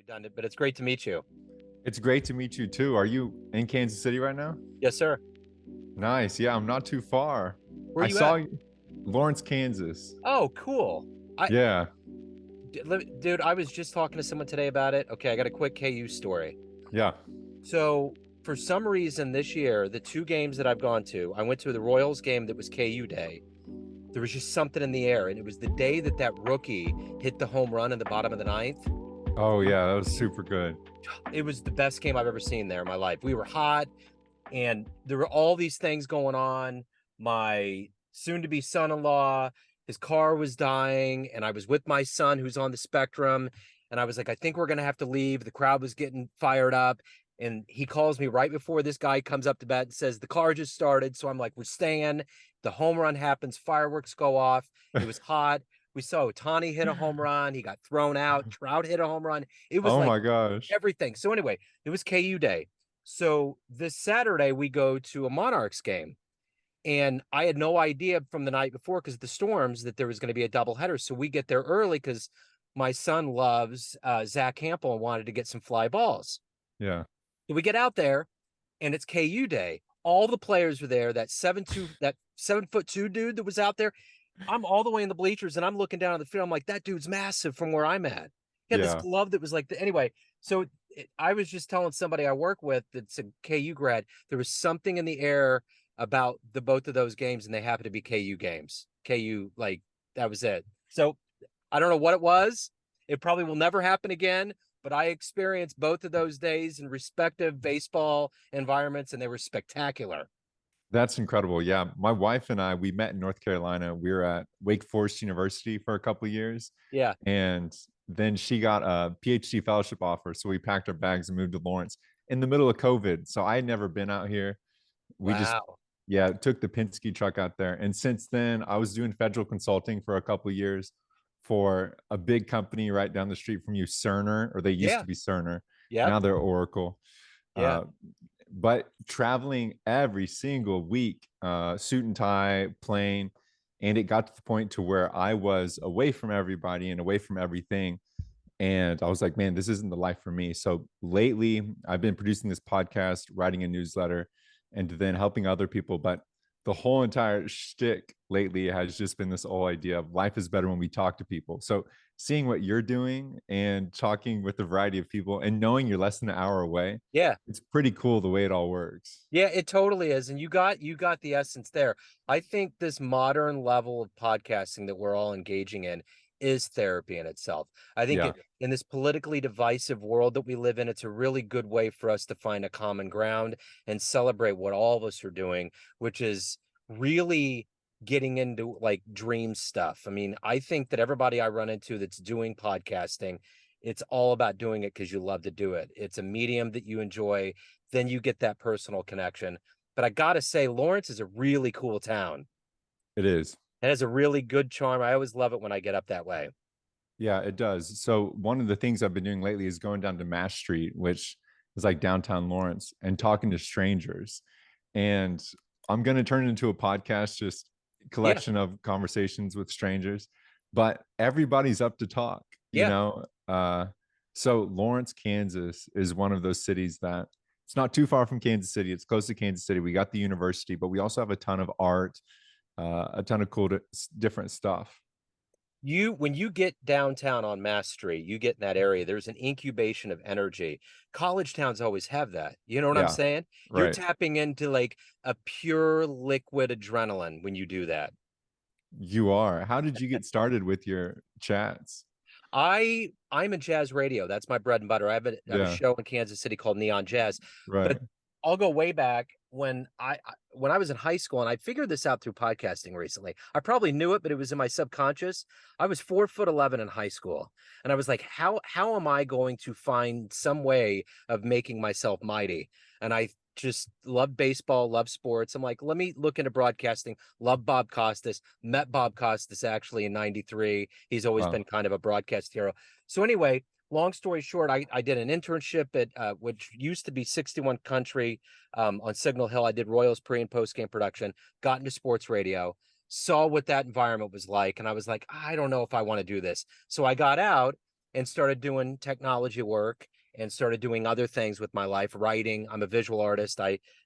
redundant, but it's great to meet you. It's great to meet you too. Are you in Kansas City right now? Yes, sir. Nice. Yeah, I'm not too far. Where are I you saw at? you, Lawrence, Kansas. Oh, cool. Yeah, Dude, I was just talking to someone today about it. Okay, I got a quick KU story. yeah. So, for some reason this year, the two games that I've gone to, I went to the Royals game that was KU Day. There was just something in the air, and it was the day that that rookie hit the home run in the bottom of the ninth. Oh, yeah, that was super good. It was the best game I've ever seen there in my life. We were hot, and there were all these things going on. My soon-to-be son-in-law, his car was dying, and I was with my son who's on the spectrum, and I was like, I think we're gonna have to leave. The crowd was getting fired up, and he calls me right before this guy comes up to bat and says the car just started. So I'm like, we're staying. The home run happens, fireworks go off. It was hot. We saw Otani hit a home run. He got thrown out. Trout hit a home run. It was Oh like my gosh. everything. So anyway, it was KU Day. So this Saturday we go to a Monarchs game, and I had no idea from the night before because of the storms that there was going to be a doubleheader. So we get there early because my son loves Zach Campbell and wanted to get some fly balls. Yeah. So we get out there, and it's KU Day. All the players were there. That 7'2" dude that was out there. I'm all the way in the bleachers, and I'm looking down at the field. I'm like, that dude's massive from where I'm at. He had this Yeah. glove that was like anyway. So I was just telling somebody I work with that's a KU grad. There was something in the air about the both of those games, and they happened to be KU games. KU, like, that was it. So I don't know what it was. It probably will never happen again. But I experienced both of those days in respective baseball environments, and they were spectacular. That's incredible. Yeah. My wife and I, we met in North Carolina. We were at Wake Forest University for a couple of years. Yeah. And then she got a PhD fellowship offer. So we packed our bags and moved to Lawrence in the middle of COVID. So I had never been out here. We just, Wow. yeah, took the Penske truck out there. And since then, I was doing federal consulting for a couple of years for a big company right down the street from you, Cerner, or they used Yeah. to be Cerner. Yep. Now they're Oracle. Yeah. Uh, but traveling every single week, suit and tie, plane, and it got to the point to where I was away from everybody and away from everything. And I was like, man, this isn't the life for me. So lately, I've been producing this podcast, writing a newsletter, and then helping other people. But the whole entire shtick lately has just been this whole idea of life is better when we talk to people. So seeing what you're doing and talking with a variety of people and knowing you're less than an hour away, Yeah. it's pretty cool the way it all works. Yeah, it totally is. And you got the essence there. I think this modern level of podcasting that we're all engaging in is therapy in itself. I think Yeah, in this politically divisive world that we live in, it's a really good way for us to find a common ground and celebrate what all of us are doing, which is really getting into like dream stuff. I mean, I think that everybody I run into that's doing podcasting, it's all about doing it because you love to do it. It's a medium that you enjoy, then you get that personal connection. But I gotta say, Lawrence is a really cool town. it is. It has a really good charm. I always love it when I get up that way. Yeah, it does. So one of the things I've been doing lately is going down to Mass Street, which is like downtown Lawrence, and talking to strangers. And I'm going to turn it into a podcast, just Yeah, collection of conversations with strangers. But everybody's up to talk, you yeah, know. So Lawrence, Kansas is one of those cities that it's not too far from Kansas City. It's close to Kansas City. We got the university, but we also have a ton of art, a ton of cool different stuff. when you get downtown on Mass Street, you get in that area, there's an incubation of energy. College towns always have that. You know what I'm Yeah, saying? You're right. tapping into like a pure liquid adrenaline when you do that. You are. How did you get started with your chats? I'm in jazz radio. That's my bread and butter. I have a Yeah, show in Kansas City called Neon Jazz, right. but I'll go way back when I was in high school, and I figured this out through podcasting recently. I probably knew it, but it was in my subconscious. I was 4'11" in high school, and I was like, how am I going to find some way of making myself mighty? And I just love baseball, love sports. I'm like, let me look into broadcasting. Love Bob Costas. Met Bob Costas actually in '93. He's always Wow. been kind of a broadcast hero. So anyway, long story short, I did an internship at which used to be 61 Country on Signal Hill. I did Royals pre and post game production, got into sports radio, saw what that environment was like, and I was like, I don't know if I want to do this. So I got out and started doing technology work and started doing other things with my life, writing. I'm a visual artist.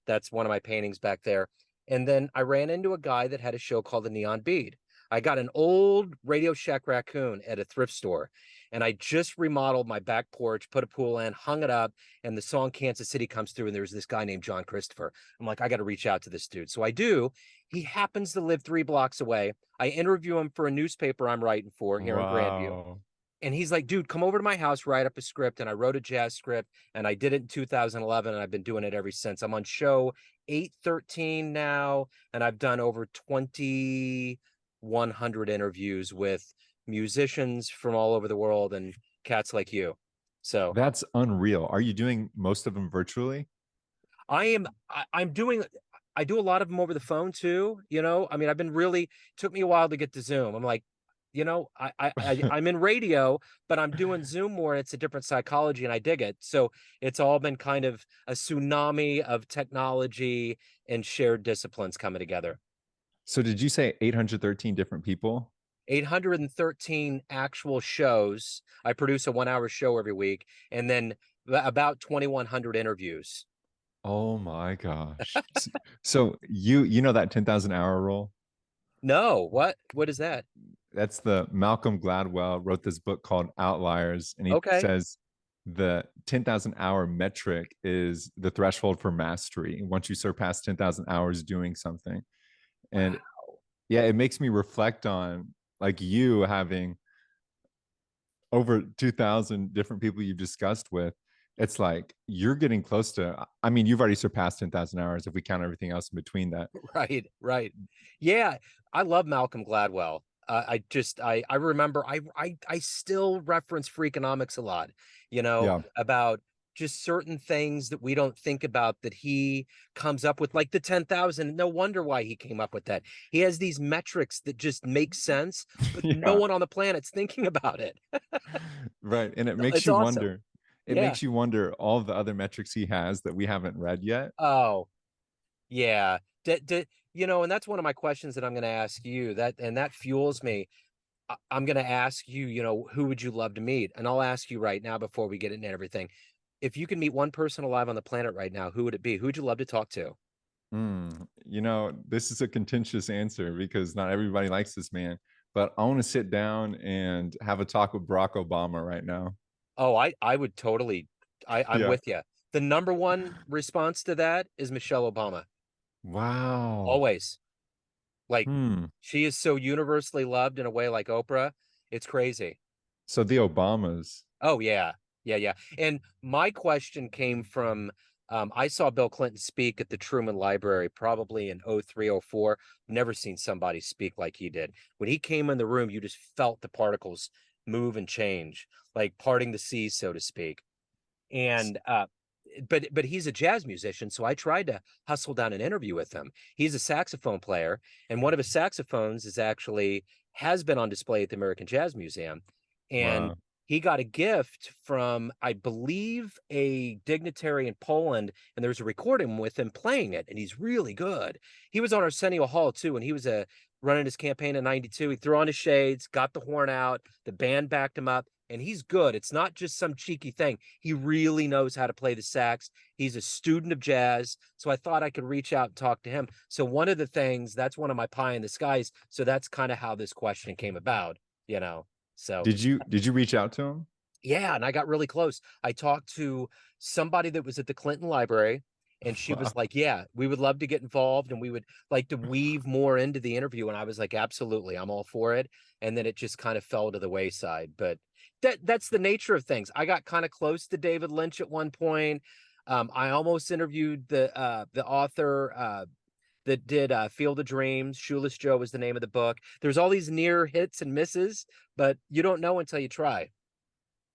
That's one of my paintings back there. And then I ran into a guy that had a show called the Neon Bead. I got an old Radio Shack raccoon at a thrift store, and I just remodeled my back porch, put a pool in, hung it up, and the song Kansas City comes through, and there's this guy named John Christopher. I'm like, I got to reach out to this dude. So I do. He happens to live 3 blocks away. I interview him for a newspaper I'm writing for here in Grandview. Wow. And he's like, dude, come over to my house, write up a script. And I wrote a jazz script, and I did it in 2011, and I've been doing it ever since. I'm on show 813 now, and I've done over 2,100 interviews with musicians from all over the world and cats like you. So That's unreal. Are you doing most of them virtually? I'm doing, I do a lot of them over the phone too. I mean, I've been really, took me a while to get to Zoom. I'm like, I'm in radio, but I'm doing Zoom more, and it's a different psychology, and I dig it. So it's all been kind of a tsunami of technology and shared disciplines coming together. So did you say 813 different people? 813 actual shows. I produce a 1 hour show every week, and then about 2,100 interviews. Oh my gosh. So you know that 10,000 hour rule? No, what is that? That's the Malcolm Gladwell wrote this book called Outliers, and he Okay. says the 10,000 hour metric is the threshold for mastery. Once you surpass 10,000 hours doing something. And Wow. yeah, it makes me reflect on like you having over 2,000 different people you've discussed with. It's like you're getting close to, I mean, you've already surpassed 10,000 hours if we count everything else in between that. Right, right. Yeah, I love Malcolm Gladwell. I remember I still reference Freakonomics a lot, Yeah. about just certain things that we don't think about that he comes up with, like the 10,000. No wonder why he came up with that. He has these metrics that just make sense, but no Yeah. one on the planet's thinking about it. Right. And It's awesome. it Yeah. makes you wonder all the other metrics he has that we haven't read yet. Oh, yeah. And that's one of my questions that I'm going to ask you, that fuels me. I'm going to ask you, who would you love to meet? And I'll ask you right now before we get into everything. If you can meet one person alive on the planet right now, who would it be? Who would you love to talk to? This is a contentious answer because not everybody likes this man, but I want to sit down and have a talk with Barack Obama right now. Oh, I would totally, I'm Yeah. with you. The number one response to that is Michelle Obama. Wow. Always. Like, Hmm. she is so universally loved in a way like Oprah. It's crazy. So the Obamas. Oh yeah. Yeah, yeah. And my question came from, I saw Bill Clinton speak at the Truman Library probably in 03, 04. Never seen somebody speak like he did. When he came in the room, you just felt the particles move and change, like parting the seas, so to speak. And but he's a jazz musician, so I tried to hustle down an interview with him. He's a saxophone player, and one of his saxophones is actually has been on display at the American Jazz Museum. And Wow. he got a gift from, I believe, a dignitary in Poland, and there's a recording with him playing it, and he's really good. He was on Arsenio Hall too, and he was running his campaign in '92. He threw on his shades, got the horn out, the band backed him up, and he's good. It's not just some cheeky thing. He really knows how to play the sax. He's a student of jazz. So I thought I could reach out and talk to him. So one of the things, that's one of my pie in the skies. So that's kind of how this question came about, you know. So Did you reach out to him? yeah, and I got really close. I talked to somebody that was at the Clinton Library, and she was Wow. like, "Yeah, we would love to get involved, and we would like to weave more into the interview." And I was like, "Absolutely, I'm all for it." And then it just kind of fell to the wayside. But that's the nature of things. I got kind of close to David Lynch at one point. I almost interviewed the author that did Field of Dreams. Shoeless Joe was the name of the book. There's all these near hits and misses, but you don't know until you try.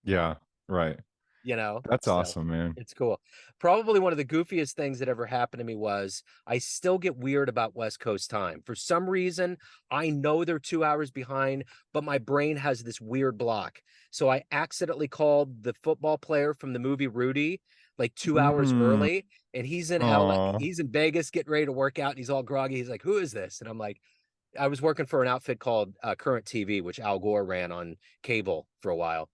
Yeah, right. That's So awesome, man. it's cool. Probably one of the goofiest things that ever happened to me was I still get weird about West Coast time. For some reason, I know they're 2 hours behind, but my brain has this weird block. So I accidentally called the football player from the movie Rudy like 2 hours Mm. early, and Aw. he's in Vegas getting ready to work out, and he's all groggy. He's like, "Who is this?" And I'm like, I was working for an outfit called Current TV, which Al Gore ran on cable for a while.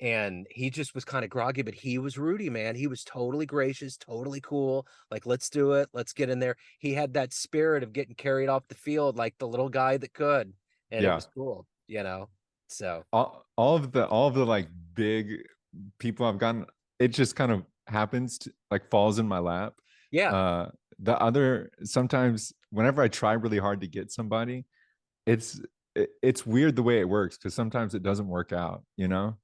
and he just was kind of groggy, but he was Rudy, man. He was totally gracious, totally cool. Like, let's do it. Let's get in there. He had that spirit of getting carried off the field like the little guy that could. And it Yeah. was cool, you know? So, All of the like big people I've gotten, it just kind of happens to like falls in my lap. yeah, Uh the other sometimes whenever I try really hard to get somebody, it's it's weird the way it works because sometimes it doesn't work out, you know?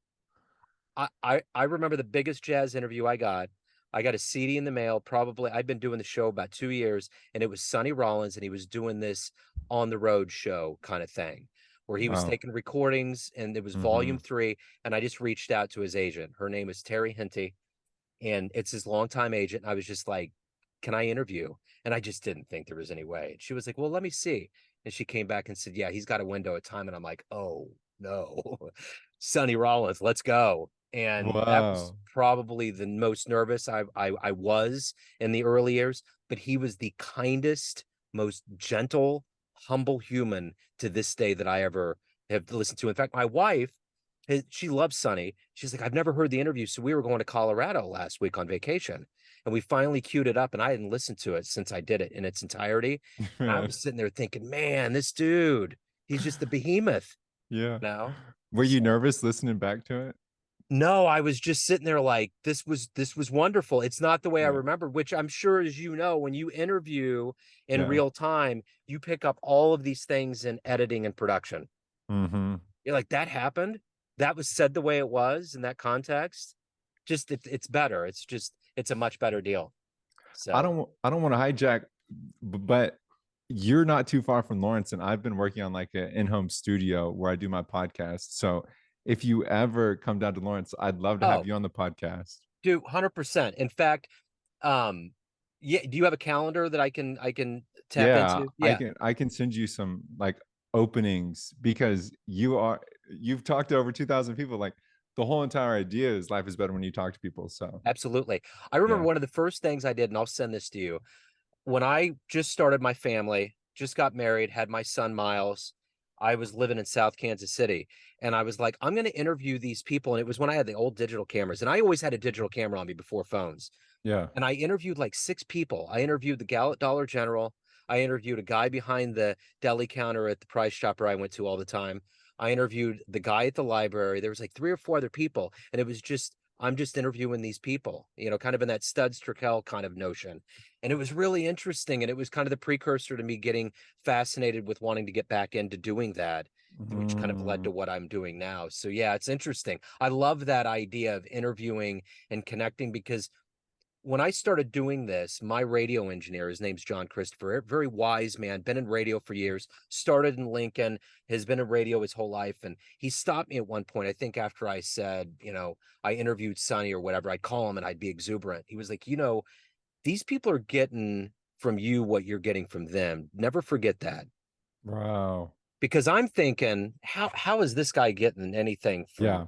I remember the biggest jazz interview I got. I got a CD in the mail. Probably I've been doing the show about 2 years, and it was Sonny Rollins, and he was doing this on the road show kind of thing, where he was Wow. taking recordings, and it was volume Mm-hmm. 3. And I just reached out to his agent. Her name is Terry Hinty, and it's his longtime agent. And I was just like, "Can I interview?" And I just didn't think there was any way. And she was like, "Well, let me see." And she came back and said, "Yeah, he's got a window of time." And I'm like, "Oh no, Sonny Rollins, let's go." And that was Wow. probably the most nervous I was in the early years. But he was the kindest, most gentle, humble human to this day that I ever have listened to. In fact, my wife, she loves Sonny. She's like, I've never heard the interview. So we were going to Colorado last week on vacation, and we finally queued it up, and I hadn't listened to it since I did it in its entirety. And I Man. was sitting there thinking, man, this dude, he's just a behemoth Yeah. now. Were you So nervous listening back to it? no, I was just sitting there like, this was wonderful. It's not the way I Yeah. remember, which I'm sure, as you know, when you interview in Yeah. real time, you pick up all of these things in editing and production. Mm-hmm. You're like, that happened. That was said the way it was in that context. Just it's better. It's just it's a much better deal. So I don't want to hijack, but you're not too far from Lawrence, and I've been working on like an in-home studio where I do my podcast. So if you ever come down to Lawrence, I'd love to have oh, you on the podcast. dude, 100%. In fact, um, yeah, do you have a calendar that I can tap Yeah, into? Yeah, I can send you some like openings because you've talked to over 2,000 people. Like the whole entire idea is life is better when you talk to people. So absolutely. I remember yeah, one of the first things I did, and I'll send this to you. When I just started my family, just got married, had my son Miles, I was living in South Kansas City, and I was like, I'm going to interview these people. And it was when I had the old digital cameras, and I always had a digital camera on me before phones. yeah, And I interviewed like 6 people. I interviewed the gal at Dollar General. I interviewed a guy behind the deli counter at the Price Chopper I went to all the time. I interviewed the guy at the library. There was like 3 or 4 other people, and it was just I'm just interviewing these people, kind of in that Studs Terkel kind of notion. And it was really interesting, and it was kind of the precursor to me getting fascinated with wanting to get back into doing that, which kind of led mm, to what I'm doing now. So yeah, it's interesting. I love that idea of interviewing and connecting because when I started doing this, my radio engineer, his name's John Christopher, a very wise man, been in radio for years, started in Lincoln, has been in radio his whole life. And he stopped me at one point, I think after I said, I interviewed Sonny or whatever, I'd call him and I'd be exuberant. He was like, these people are getting from you what you're getting from them. Never forget that. wow, Because I'm thinking, how is this guy getting anything from, yeah,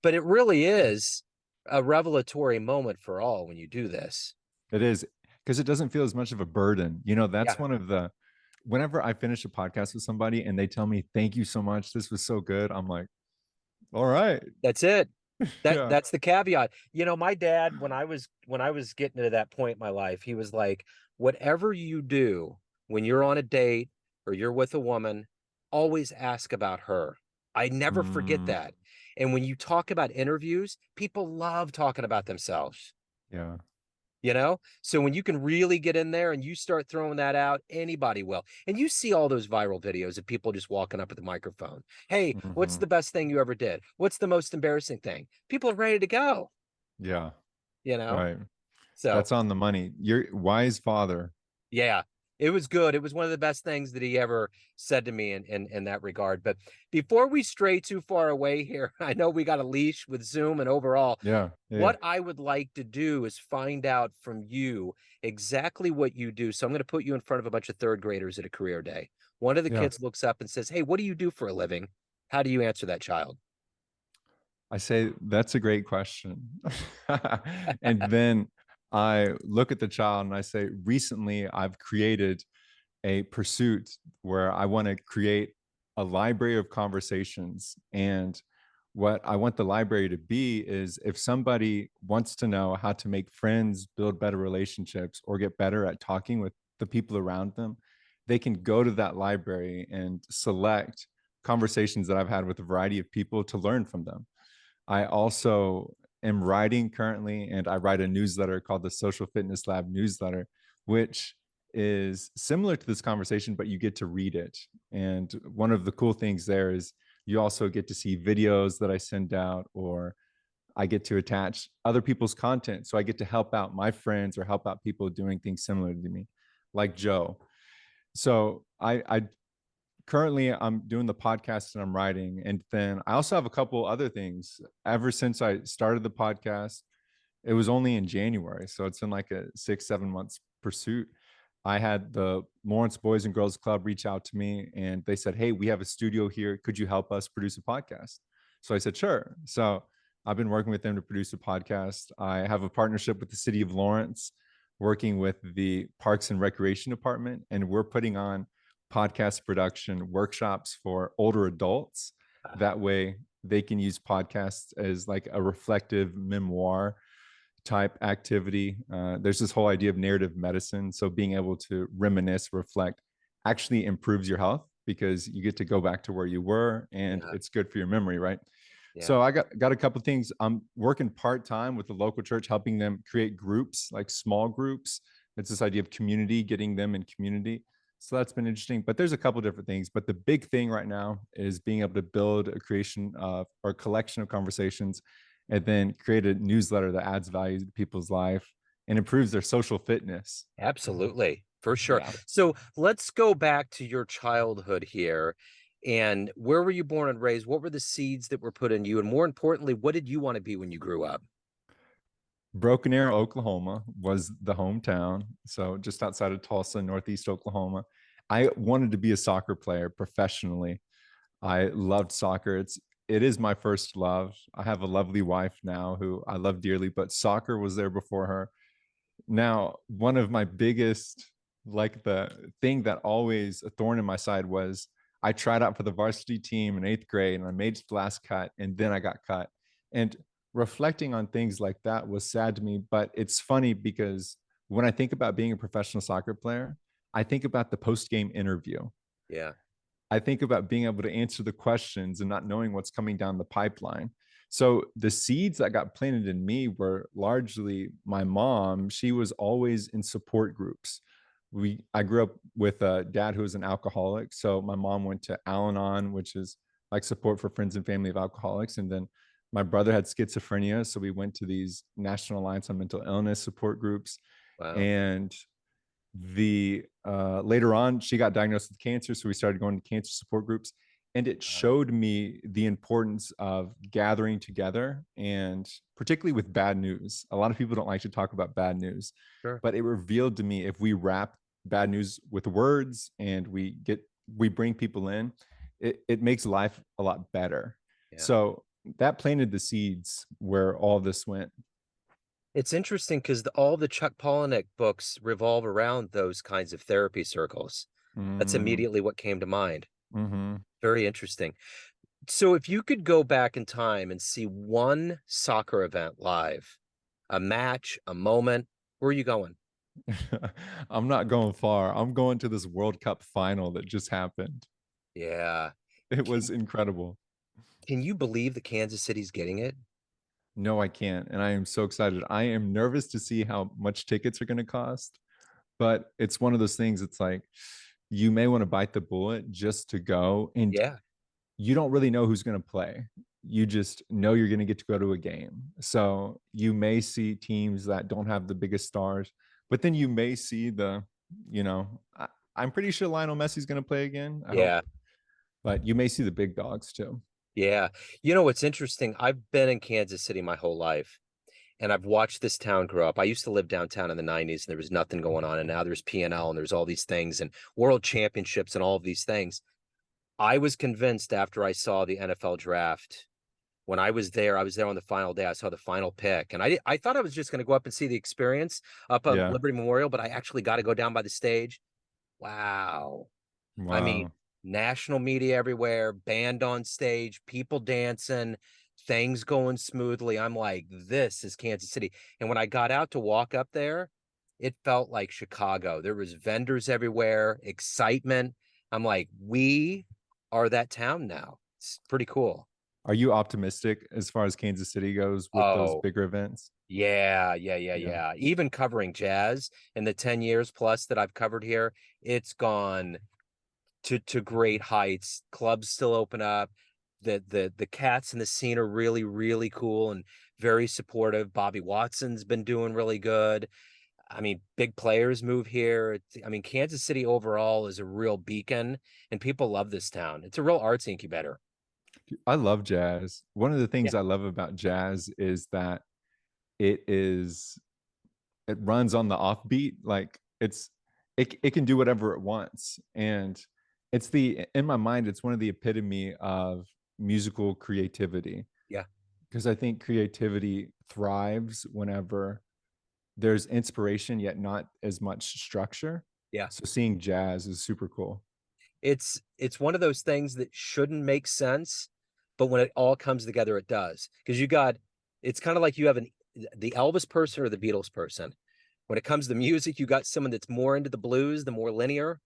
but it really is a revelatory moment for all when you do this. it is because it doesn't feel as much of a burden. You know, that's Yeah. one of the whenever I finish a podcast with somebody and they tell me thank you so much, this was so good. I'm like, all right, That's it. That yeah, that's the caveat. My dad, when I was getting to that point in my life, he was like, whatever you do when you're on a date or you're with a woman, always ask about her. I never forget mm, that. And when you talk about interviews, people love talking about themselves. yeah, So when you can really get in there and you start throwing that out, anybody will. And you see all those viral videos of people just walking up with the microphone. Hey, what's hmm, the best thing you ever did? What's the most embarrassing thing? People are ready to go, yeah, you know? right. So That's on the money. You're wise father. yeah, it was good. It was one of the best things that he ever said to me in that regard. But before we stray too far away here, I know we got a leash with Zoom and overall. Yeah, yeah, What I would like to do is find out from you exactly what you do. So I'm going to put you in front of a bunch of third graders at a career day. One of the yeah. kids looks up and says, "Hey, what do you do for a living?" How do you answer that child? I say that's a great question. And then I look at the child and I say, recently I've created a pursuit where I want to create a library of conversations. And What I want the library to be is if somebody wants to know how to make friends, build better relationships, or get better at talking with the people around them, they can go to that library and select conversations that I've had with a variety of people to learn from them. I also am writing currently, and I write a newsletter called the Social Fitness Lab newsletter, which is similar to this conversation, but you get to read it. And one of the cool things there is you also get to see videos that I send out, or I get to attach other people's content. So I get to help out my friends or help out people doing things similar to me, like Joe. So I currently I'm doing the podcast and I'm writing. And then I also have a couple other things. Ever since I started the podcast, it was only in January. So it's in like a 6, 7 months pursuit. I had the Lawrence Boys and Girls Club reach out to me and they said, "Hey, we have a studio here. Could you help us produce a podcast?" So I said, "Sure." So I've been working with them to produce a podcast. I have a partnership with the city of Lawrence, working with the Parks and Recreation Department, and we're putting on podcast production workshops for older adults. That way they can use podcasts as like a reflective memoir type activity. There's this whole idea of narrative medicine. So being able to reminisce, reflect actually improves your health because you get to go back to where you were and Yeah, it's good for your memory, right? yeah. So I got a couple things. I'm working part-time with the local church, helping them create groups, like small groups. It's this idea of community, getting them in community. So that's been interesting. But there's a couple different things. But the big thing right now is being able to build a creation of or a collection of conversations and then create a newsletter that adds value to people's life and improves their social fitness. Absolutely, for sure. Yeah. So let's go back to your childhood here. And where were you born and raised? What were the seeds that were put in you? And more importantly, what did you want to be when you grew up? Broken Arrow, Oklahoma was the hometown. So just outside of Tulsa, Northeast Oklahoma. I wanted to be a soccer player professionally. I loved soccer. It is my first love. I have a lovely wife now who I love dearly, but soccer was there before her. Now, one of my biggest, like the thing that always a thorn in my side was I tried out for the varsity team in 8th grade and I made the last cut and then I got cut. And reflecting on things like that was sad to me, but it's funny because when I think about being a professional soccer player, I think about the post game interview. Yeah, I think about being able to answer the questions and not knowing what's coming down the pipeline. So the seeds that got planted in me were largely my mom. She was always in support groups. I grew up with a dad who was an alcoholic. So my mom went to Al-Anon, which is like support for friends and family of alcoholics. And then my brother had schizophrenia. So we went to these National Alliance on Mental Illness support groups. wow. And the later on she got diagnosed with cancer, so we started going to cancer support groups, and it Wow. showed me the importance of gathering together, and particularly with bad news. A lot of people don't like to talk about bad news, Sure. but it revealed to me if we wrap bad news with words and we bring people in, it makes life a lot better. Yeah. So that planted the seeds where all this went. It's interesting because all the Chuck Palahniuk books revolve around those kinds of therapy circles. That's Mm, immediately what came to mind. mm-hmm. Very interesting. So if you could go back in time and see one soccer event live, a match, a moment, where are you going? I'm not going far. I'm going to this World Cup final that just happened. Yeah. It was Can incredible. can you believe that Kansas City's getting it? No, I can't. And I am so excited. I am nervous to see how much tickets are going to cost, but it's one of those things. It's like you may want to bite the bullet just to go. And Yeah. you don't really know who's going to play. You just know you're going to get to go to a game. So you may see teams that don't have the biggest stars, but then you may see you know, I'm pretty sure Lionel Messi's going to play again. I hope, Yeah. but you may see the big dogs too. Yeah. You know what's interesting? I've been in Kansas City my whole life, and I've watched this town grow up. I used to live downtown in the 90s and there was nothing going on, and now there's P&L and there's all these things and world championships and all of these things. I was convinced after I saw the NFL draft. When I was there on the final day. I saw the final pick, and I thought I was just going to go up and see the experience up at Yeah. Liberty Memorial, but I actually got to go down by the stage. Wow. I mean, Wow. national media everywhere, band on stage, people dancing. things going smoothly. I'm like, this is Kansas City. And when I got out to walk up there, it felt like Chicago. There was vendors everywhere, excitement. I'm like, we are that town now. It's pretty cool. Are you optimistic as far as Kansas City goes with those Oh, bigger events? yeah, yeah, yeah, Yeah. yeah. Even covering jazz in the 10 years plus that I've covered here, it's gone to great heights. Clubs still open up. The cats in the scene are really, really cool and very supportive. Bobby Watson's been doing really good. I mean, big players move here. I mean, Kansas City overall is a real beacon, and people love this town. It's a real arts incubator. I love jazz. One of the things Yeah, I love about jazz is that it is it runs on the offbeat. Like it can do whatever it wants. And it's the in my mind, it's one of the epitome of musical creativity. yeah, Because I think creativity thrives whenever there's inspiration yet not as much structure. yeah. So seeing jazz is super cool. It's one of those things that shouldn't make sense, but when it all comes together, it does. Because you got it's kind of like you have the Elvis person or the Beatles person. When it comes to music, you got someone that's more into the blues, the more linear,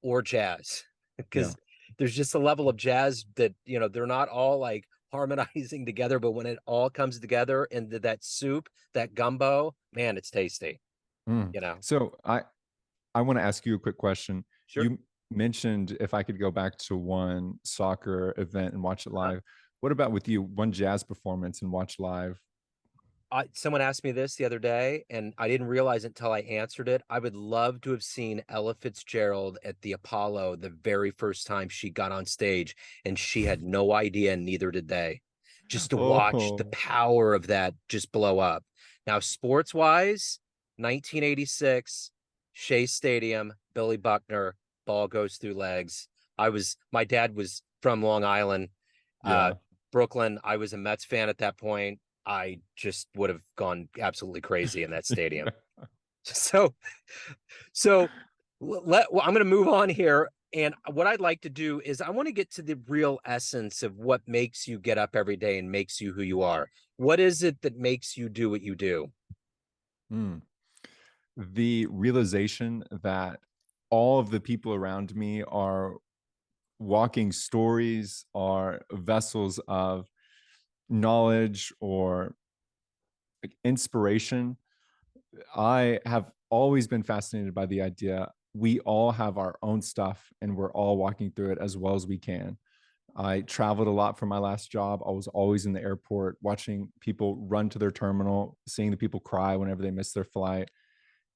or jazz. Yeah. Because there's just a level of jazz that, they're not all like harmonizing together, but when it all comes together into that soup, that gumbo, man, it's tasty, Mm. you know. So I want to ask you a quick question. Sure. You mentioned if I could go back to one soccer event and watch it Uh, live. What about with you, one jazz performance and watch live? Someone asked me this the other day, and I didn't realize it until I answered it. I would love to have seen Ella Fitzgerald at the Apollo the very first time she got on stage, and she had no idea, and neither did they. Just to watch the Oh, power of that just blow up. Now, sports wise, 1986, Shea Stadium, Billy Buckner, ball goes through legs. My dad was from Long Island, uh, yeah. Brooklyn. I was a Mets fan at that point. I just would have gone absolutely crazy in that stadium. So, well, I'm going to move on here. And what I'd like to do is I want to get to the real essence of what makes you get up every day and makes you who you are. What is it that makes you do what you do? Mm. The realization that all of the people around me are walking stories, are vessels of knowledge or like inspiration. I have always been fascinated by the idea we all have our own stuff and we're all walking through it as well as we can. I traveled a lot for my last job. I was always in the airport watching people run to their terminal, seeing the people cry whenever they miss their flight,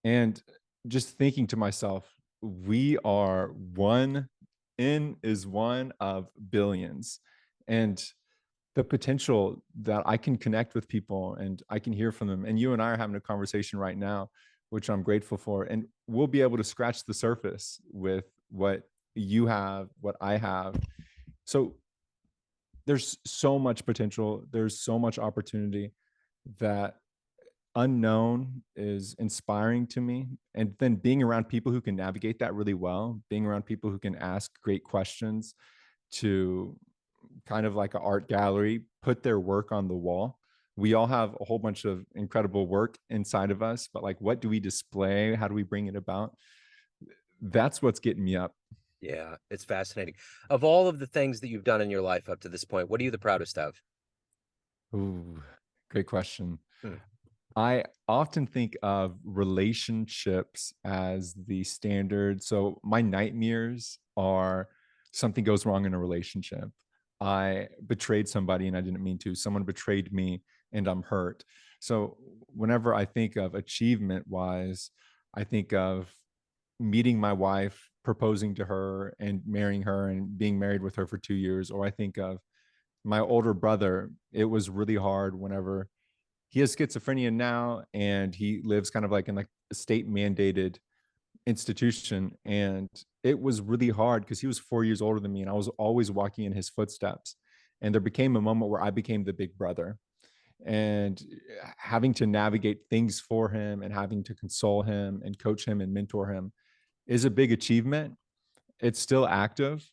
and just thinking to myself, we are one in is one of billions. And the potential that I can connect with people and I can hear from them. And you and I are having a conversation right now, which I'm grateful for. And we'll be able to scratch the surface with what you have, what I have. So there's so much potential, there's so much opportunity that unknown is inspiring to me. And then being around people who can navigate that really well, being around people who can ask great questions to kind of like an art gallery, put their work on the wall. We all have a whole bunch of incredible work inside of us, but like, what do we display? How do we bring it about? That's what's getting me up. Yeah, it's fascinating. Of all of the things that you've done in your life up to this point, what are you the proudest of? Ooh, great question. Hmm. I often think of relationships as the standard. So my nightmares are something goes wrong in a relationship. I betrayed somebody and I didn't mean to. Someone betrayed me and I'm hurt. So whenever I think of achievement wise, I think of meeting my wife, proposing to her and marrying her and being married with her for 2 years. Or I think of my older brother. It was really hard whenever he has schizophrenia now and he lives kind of like in like a state mandated institution, and it was really hard because he was 4 years older than me and I was always walking in his footsteps, and there became a moment where I became the big brother and having to navigate things for him and having to console him and coach him and mentor him is a big achievement. It's still active,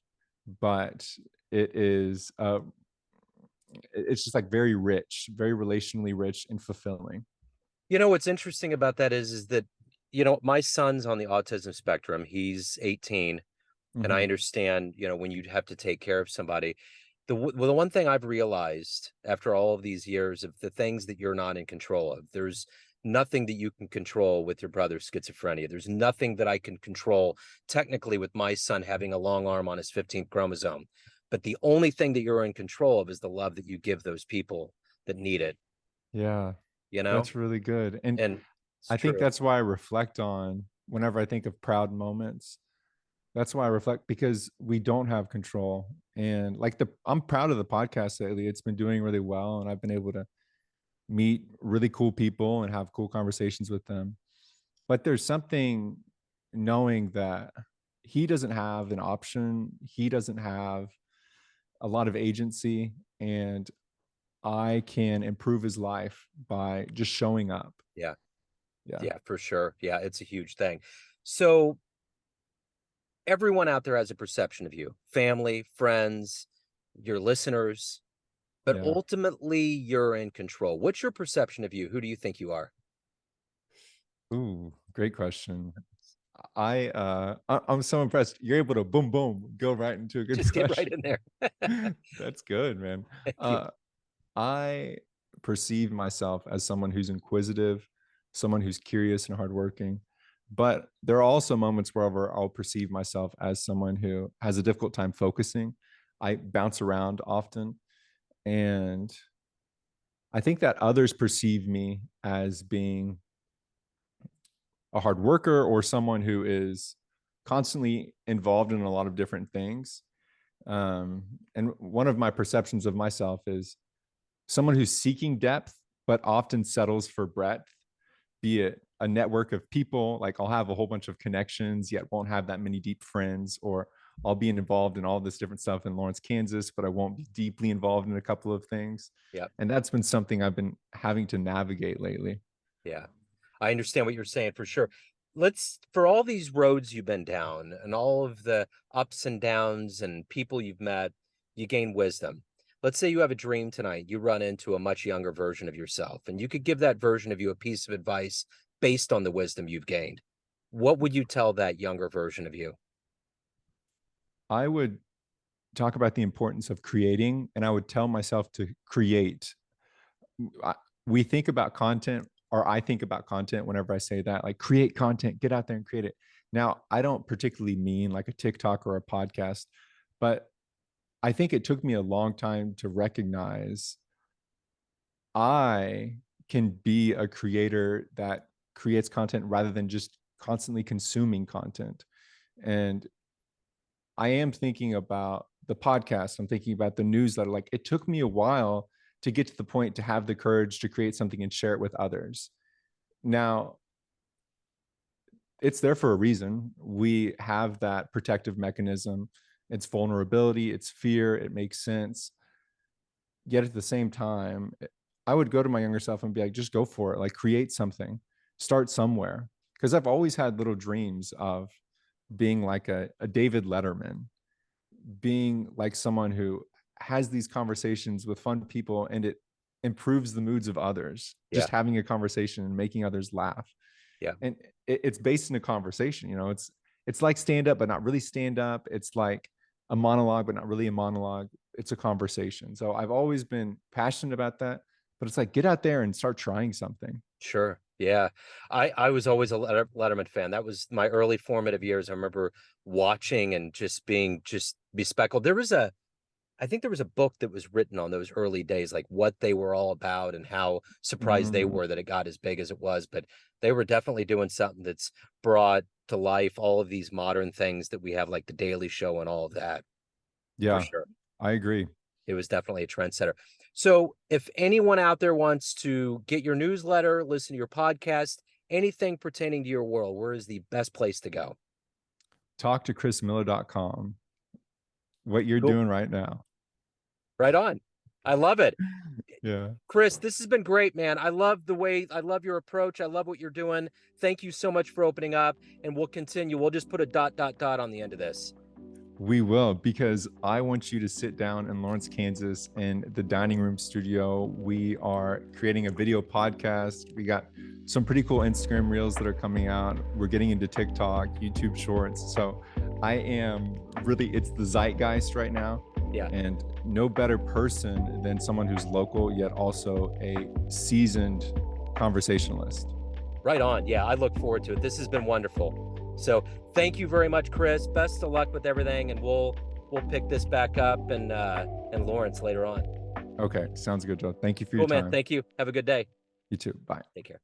but it is it's just like very rich, very relationally rich and fulfilling. What's interesting about that is that, my son's on the autism spectrum. He's 18, and I Hmm. understand, when you have to take care of somebody. Well, the one thing I've realized after all of these years of the things that you're not in control of, there's nothing that you can control with your brother's schizophrenia. There's nothing that I can control technically with my son having a long arm on his 15th chromosome. But the only thing that you're in control of is the love that you give those people that need it, Yeah, you know? that's really good. And And it's I think true. that's why I reflect on whenever I think of proud moments. That's why I reflect, because we don't have control. And like I'm proud of the podcast lately. It's been doing really well, and I've been able to meet really cool people and have cool conversations with them. But there's something knowing that he doesn't have an option, he doesn't have a lot of agency, and I can improve his life by just showing up. Yeah. Yeah. Yeah, for sure. Yeah, it's a huge thing. So everyone out there has a perception of you, family, friends, your listeners, but Yeah. ultimately you're in control. What's your perception of you? Who do you think you are? Ooh, great question. I'm so impressed. You're able to boom boom go right into a good Just get right question. in there. That's good, man. Thank you. Uh I perceive myself as someone who's inquisitive, someone who's curious and hardworking. But there are also moments where I'll perceive myself as someone who has a difficult time focusing. I bounce around often. And I think that others perceive me as being a hard worker or someone who is constantly involved in a lot of different things. And one of my perceptions of myself is someone who's seeking depth, but often settles for breadth, be it a network of people. Like I'll have a whole bunch of connections, yet won't have that many deep friends, or I'll be involved in all this different stuff in Lawrence, Kansas, but I won't be deeply involved in a couple of things. Yeah. And that's been something I've been having to navigate lately. Yeah. I understand what you're saying for sure. For all these roads you've been down and all of the ups and downs and people you've met, you gain wisdom. Let's say you have a dream tonight, you run into a much younger version of yourself, and you could give that version of you a piece of advice based on the wisdom you've gained. What would you tell that younger version of you? I would talk about the importance of creating, and I would tell myself to create. I, we think about content, or I think about content whenever I say that, like create content, get out there and create it. Now, I don't particularly mean like a TikTok or a podcast, but I think it took me a long time to recognize I can be a creator that creates content rather than just constantly consuming content. And I am thinking about the podcast. I'm thinking about the newsletter. Like it took me a while to get to the point to have the courage to create something and share it with others. Now, it's there for a reason. We have that protective mechanism. It's vulnerability, it's fear, it makes sense. Yet at the same time, I would go to my younger self and be like, just go for it. Like create something, start somewhere. Because I've always had little dreams of being like a David Letterman, being like someone who has these conversations with fun people, and it improves the moods of others, Yeah. just having a conversation and making others laugh. Yeah. And it's based in a conversation. It's like stand up but not really stand up. It's like a monologue but not really a monologue. It's a conversation. So I've always been passionate about that, but it's like get out there and start trying something. Sure. Yeah. I was always a Letterman fan. That was my early formative years. I remember watching and just being just bespeckled. I think there was a book that was written on those early days, like what they were all about and how surprised they Mm, were that it got as big as it was. But they were definitely doing something that's brought to life all of these modern things that we have, like the Daily Show and all of that, for yeah, sure. I agree. It was definitely a trendsetter. So if anyone out there wants to get your newsletter, listen to your podcast, anything pertaining to your world, where is the best place to go? Talk to chrismiller.com. What you're Cool. doing right now. Right on. I love it. Yeah. Chris, this has been great, man. I love your approach. I love what you're doing. Thank you so much for opening up, and we'll continue. We'll just put a dot, dot, dot on the end of this. We will, because I want you to sit down in Lawrence, Kansas, in the dining room studio. We are creating a video podcast. We got some pretty cool Instagram reels that are coming out. We're getting into TikTok, YouTube Shorts. So I am really, it's the zeitgeist right now. Yeah. And no better person than someone who's local, yet also a seasoned conversationalist. Right on. Yeah, I look forward to it. This has been wonderful. So thank you very much, Chris. Best of luck with everything, and we'll pick this back up and Lawrence later on. Okay, sounds good, Joe. Thank you for your Cool, man. time. Thank you. Have a good day. You too. Bye. Take care.